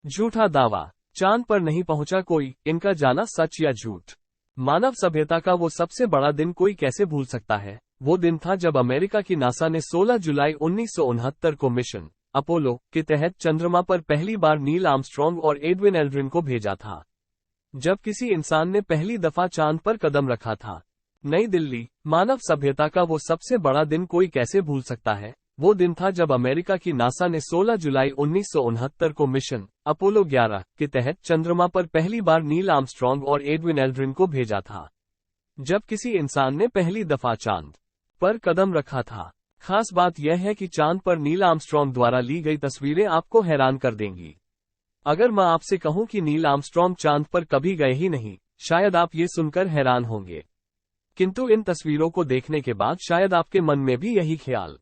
झूठा दावा, चांद पर नहीं पहुंचा कोई, इनका जाना सच या झूठ। मानव सभ्यता का वो सबसे बड़ा दिन कोई कैसे भूल सकता है। वो दिन था जब अमेरिका की नासा ने 16 जुलाई 1969 को मिशन अपोलो के तहत चंद्रमा पर पहली बार नील आर्मस्ट्रॉन्ग और एडविन एल्ड्रिन को भेजा था। जब किसी इंसान ने पहली दफा चांद पर कदम रखा था। नई दिल्ली, मानव सभ्यता का वो सबसे बड़ा दिन कोई कैसे भूल सकता है। वो दिन था जब अमेरिका की नासा ने 16 जुलाई 1969 को मिशन अपोलो 11 के तहत चंद्रमा पर पहली बार नील आर्मस्ट्रॉन्ग और एडविन एल्ड्रिन को भेजा था। जब किसी इंसान ने पहली दफा चांद पर कदम रखा था। खास बात यह है कि चांद पर नील आर्मस्ट्रॉन्ग द्वारा ली गई तस्वीरें आपको हैरान कर देंगी। अगर मैं आपसे कहूं कि नील आर्मस्ट्रॉन्ग चांद पर कभी गए ही नहीं, शायद आप ये सुनकर हैरान होंगे। किंतु इन तस्वीरों को देखने के बाद शायद आपके मन में भी यही ख्याल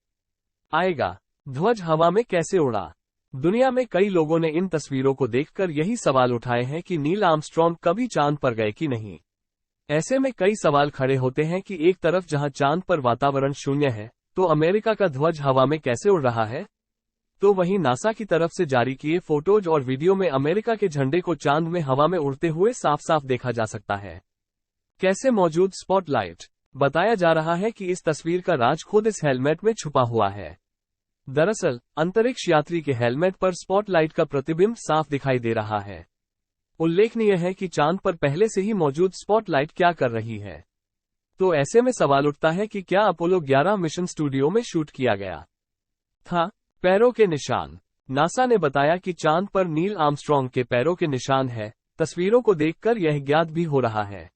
आएगा, ध्वज हवा में कैसे उड़ा। दुनिया में कई लोगों ने इन तस्वीरों को देखकर यही सवाल उठाए हैं कि नील आर्मस्ट्रॉन्ग कभी चांद पर गए कि नहीं। ऐसे में कई सवाल खड़े होते हैं कि एक तरफ जहां चांद पर वातावरण शून्य है, तो अमेरिका का ध्वज हवा में कैसे उड़ रहा है। तो वहीं नासा की तरफ से जारी किए फोटोज और वीडियो में अमेरिका के झंडे को चांद में हवा में उड़ते हुए साफ साफ देखा जा सकता है। कैसे मौजूद स्पॉटलाइट, बताया जा रहा है कि इस तस्वीर का राज खुद इस हेलमेट में छुपा हुआ है। दरअसल अंतरिक्ष यात्री के हेलमेट पर स्पॉटलाइट का प्रतिबिंब साफ दिखाई दे रहा है। उल्लेखनीय है कि चांद पर पहले से ही मौजूद स्पॉटलाइट क्या कर रही है। तो ऐसे में सवाल उठता है कि क्या अपोलो 11 मिशन स्टूडियो में शूट किया गया था। पैरों के निशान, नासा ने बताया कि चांद पर नील आर्मस्ट्रॉन्ग के पैरों के निशान है। तस्वीरों को देखकर यह ज्ञात भी हो रहा है।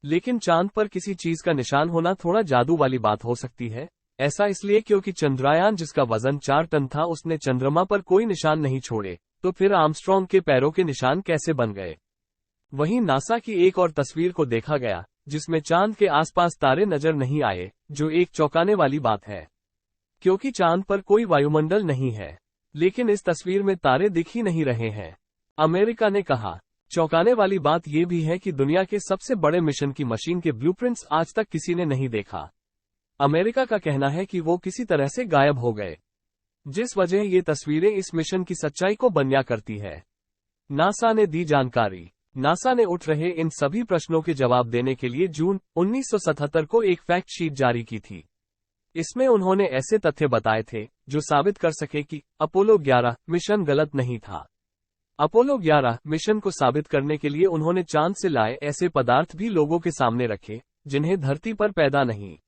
लेकिन चांद पर किसी चीज का निशान होना थोड़ा जादू वाली बात हो सकती है। ऐसा इसलिए क्योंकि चंद्रयान, जिसका वजन 4 टन था, उसने चंद्रमा पर कोई निशान नहीं छोड़े। तो फिर आर्मस्ट्रॉन्ग के पैरों के निशान कैसे बन गए। वहीं नासा की एक और तस्वीर को देखा गया, जिसमें चांद के आसपास तारे नजर नहीं आए, जो एक चौंकाने वाली बात है, क्योंकि चांद पर कोई वायुमंडल नहीं है। लेकिन इस तस्वीर में तारे दिख ही नहीं रहे हैं, अमेरिका ने कहा। चौंकाने वाली बात यह भी है कि दुनिया के सबसे बड़े मिशन की मशीन के ब्लूप्रिंट्स आज तक किसी ने नहीं देखा। अमेरिका का कहना है कि वो किसी तरह से गायब हो गए, जिस वजह ये तस्वीरें इस मिशन की सच्चाई को बयां करती है। नासा ने दी जानकारी। नासा ने उठ रहे इन सभी प्रश्नों के जवाब देने के लिए जून 1977 को एक फैक्ट शीट जारी की थी। इसमें उन्होंने ऐसे तथ्य बताए थे जो साबित कर सके कि अपोलो 11 मिशन गलत नहीं था। अपोलो 11 मिशन को साबित करने के लिए उन्होंने चांद से लाए ऐसे पदार्थ भी लोगों के सामने रखे जिन्हें धरती पर पैदा नहीं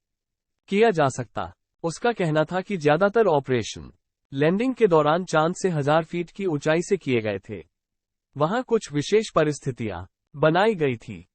किया जा सकता। उसका कहना था कि ज्यादातर ऑपरेशन लैंडिंग के दौरान चांद से 1000 फीट की ऊंचाई से किए गए थे। वहां कुछ विशेष परिस्थितियां बनाई गई थी।